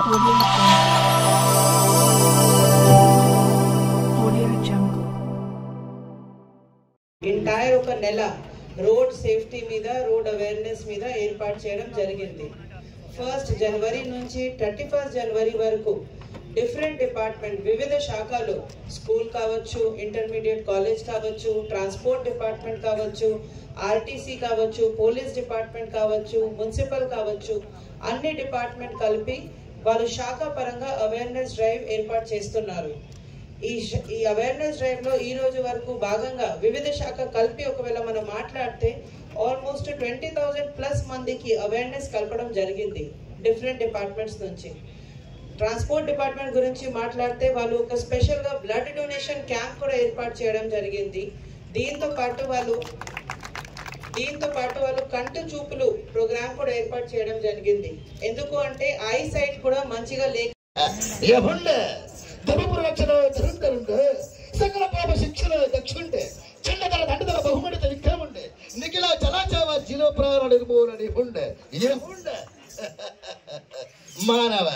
Audio Jungle. Entire ఒక నెల road safety మీద రోడ్ అవేర్నెస్ మీద ఏర్పాటు చేయడం జరిగింది. 1st జనవరి నుంచి 31st జనవరి వరకు డిఫరెంట్ డిపార్ట్మెంట్ వివిధ శాఖలు స్కూల్ కావచ్చు, ఇంటర్మీడియట్ కాలేజ్ కావచ్చు, ట్రాన్స్పోర్ట్ డిపార్ట్మెంట్ కావచ్చు, ఆర్టీసీ కావచ్చు, పోలీస్ డిపార్ట్మెంట్ కావచ్చు, మున్సిపల్ కావచ్చు, అన్ని డిపార్ట్మెంట్ కలిపి వాళ్ళు శాఖ పరంగా అవేర్నెస్ డ్రైవ్ ఏర్పాటు చేస్తున్నారు. ఈ అవేర్నెస్ డ్రైవ్ లో ఈ రోజు వరకు భాగంగా వివిధ శాఖ కలిపి ఒకవేళ మనం మాట్లాడితే ఆల్మోస్ట్ 20,000+ మందికి అవేర్నెస్ కల్పడం జరిగింది డిఫరెంట్ డిపార్ట్మెంట్స్ నుంచి. ట్రాన్స్పోర్ట్ డిపార్ట్మెంట్ గురించి మాట్లాడితే వాళ్ళు ఒక స్పెషల్ గా బ్లడ్ డొనేషన్ క్యాంప్ కూడా ఏర్పాటు చేయడం జరిగింది. దీంతో పాటు వాళ్ళు కంటి చూపులు ప్రోగ్రామ్ కూడా ఏర్పాటు చేయడం జరిగింది. ఎందుకు అంటే ఐ సైట్ కూడా మంచిగా లేక సకల పాప శిక్షణ దక్షుండే చెండదల దండదల బహుమతి విక్రముండే నిఖిల చలాచావ జీలో ప్రాణ నిర్మూలన ఉండే మానవ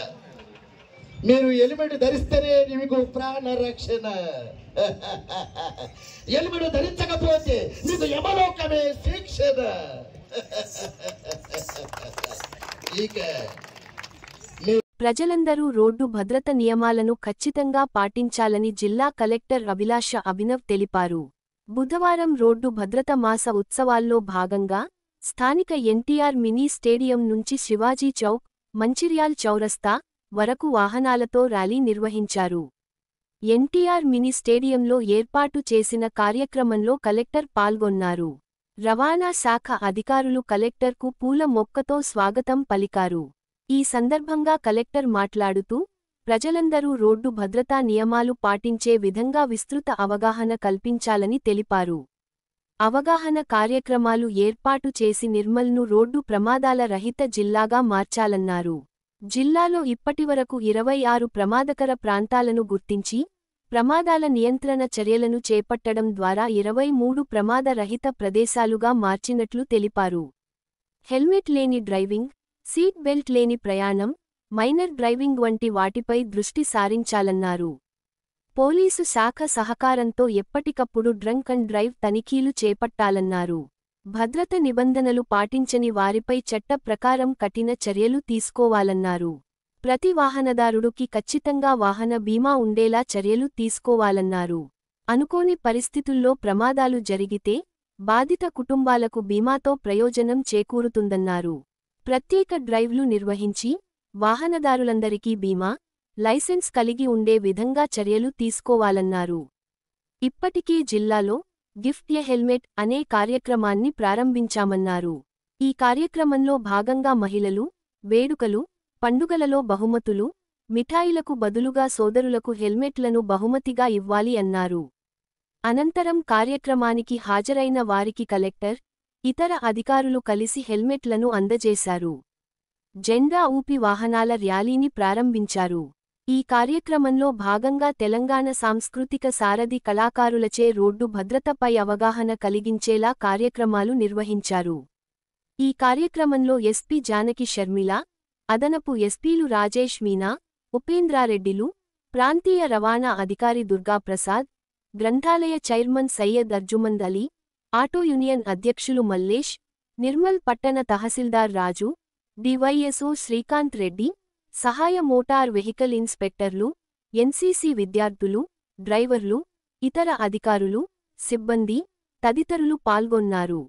మీరు హెల్మెట్ ధరిస్తేనే మీకు ప్రాణ రక్షణ. హెల్మెట్ ధరించకపోతే మీకు యమలోకమే శిక్షణ. ఇక ప్రజలందరూ రోడ్డు భద్రత నియమాలను ఖచ్చితంగా పాటించాలని జిల్లా కలెక్టర్ అభిలాష అభినవ్ తెలిపారు. బుధవారం రోడ్డు భద్రత మాస ఉత్సవాల్లో భాగంగా స్థానిక ఎన్టీఆర్ మినీ స్టేడియం నుంచి శివాజీ చౌక్, మంచిర్యాల్ చౌరస్తా వరకు వాహనాలతో ర్యాలీ నిర్వహించారు. ఎన్టీఆర్ మినీ స్టేడియంలో ఏర్పాటు చేసిన కార్యక్రమంలో కలెక్టర్ పాల్గొన్నారు. రవాణా శాఖ అధికారులు కలెక్టర్కు పూల మొక్కతో స్వాగతం పలికారు. ఈ సందర్భంగా కలెక్టర్ మాట్లాడుతూ ప్రజలందరూ రోడ్డు భద్రతా నియమాలు పాటించే విధంగా విస్తృత అవగాహన కల్పించాలని తెలిపారు. అవగాహన కార్యక్రమాలు ఏర్పాటు చేసి నిర్మల్ను రోడ్డు ప్రమాదాల రహిత జిల్లాగా మార్చాలన్నారు. జిల్లాలో ఇప్పటివరకు 26 ప్రమాదకర ప్రాంతాలను గుర్తించి ప్రమాదాల నియంత్రణ చర్యలను చేపట్టడం ద్వారా 23 ప్రమాద రహిత ప్రదేశాలుగా మార్చినట్లు తెలిపారు. హెల్మెట్ లేని డ్రైవింగ్, సీట్ బెల్ట్ లేని ప్రయాణం, మైనర్ డ్రైవింగ్ వంటి వాటిపై దృష్టి సారించాలన్నారు. పోలీసు శాఖ సహకారంతో ఎప్పటికప్పుడు డ్రంక్ అండ్ డ్రైవ్ తనిఖీలు చేపట్టాలన్నారు. భద్రత నిబంధనలు పాటించని వారిపై చట్ట ప్రకారం కఠిన చర్యలు తీసుకోవాలన్నారు. ప్రతి వాహనదారుడికి ఖచ్చితంగా వాహన బీమా ఉండేలా చర్యలు తీసుకోవాలన్నారు. అనుకోని పరిస్థితుల్లో ప్రమాదాలు జరిగితే బాధిత కుటుంబాలకు బీమాతో ప్రయోజనం చేకూరుతుందన్నారు. ప్రత్యేక డ్రైవ్లు నిర్వహించి వాహనదారులందరికీ బీమా, లైసెన్స్ కలిగి ఉండే విధంగా చర్యలు తీసుకోవాలన్నారు. ఇప్పటికే జిల్లాలో గిఫ్ట్ ఎ హెల్మెట్ అనే కార్యక్రమాన్ని ప్రారంభించామన్నారు. ఈ కార్యక్రమంలో భాగంగా మహిళలు, వేడుకలు, పండుగలలో బహుమతులు, మిఠాయిలకు బదులుగా సోదరులకు హెల్మెట్లను బహుమతిగా ఇవ్వాలి అన్నారు. అనంతరం కార్యక్రమానికి హాజరైన వారికి కలెక్టర్, ఇతర అధికారులు కలిసి హెల్మెట్లను అందజేశారు. జెండా ఊపి వాహనాల ర్యాలీని ప్రారంభించారు. ఈ కార్యక్రమంలో భాగంగా తెలంగాణ సాంస్కృతిక సారథి కళాకారులచే రోడ్డు భద్రతపై అవగాహన కలిగించేలా కార్యక్రమాలు నిర్వహించారు. ఈ కార్యక్రమంలో ఎస్పీ జానకి షర్మిల, అదనపు ఎస్పీలు రాజేష్ మీనా, ఉపేంద్రారెడ్డిలు, ప్రాంతీయ రవాణా అధికారి దుర్గాప్రసాద్, గ్రంథాలయ chairman Syed Arjumand Ali, auto union అధ్యక్షులు మల్లేష్, నిర్మల్ పట్టణ తహసీల్దార్ రాజు, డివైఎస్ఓ శ్రీకాంత్ రెడ్డి, సహాయ మోటార్ వెహికల్ ఇన్స్పెక్టర్లు, ఎన్సీసీ విద్యార్థులు, డ్రైవర్లు, ఇతర అధికారులు, సిబ్బంది తదితరులు పాల్గొన్నారు.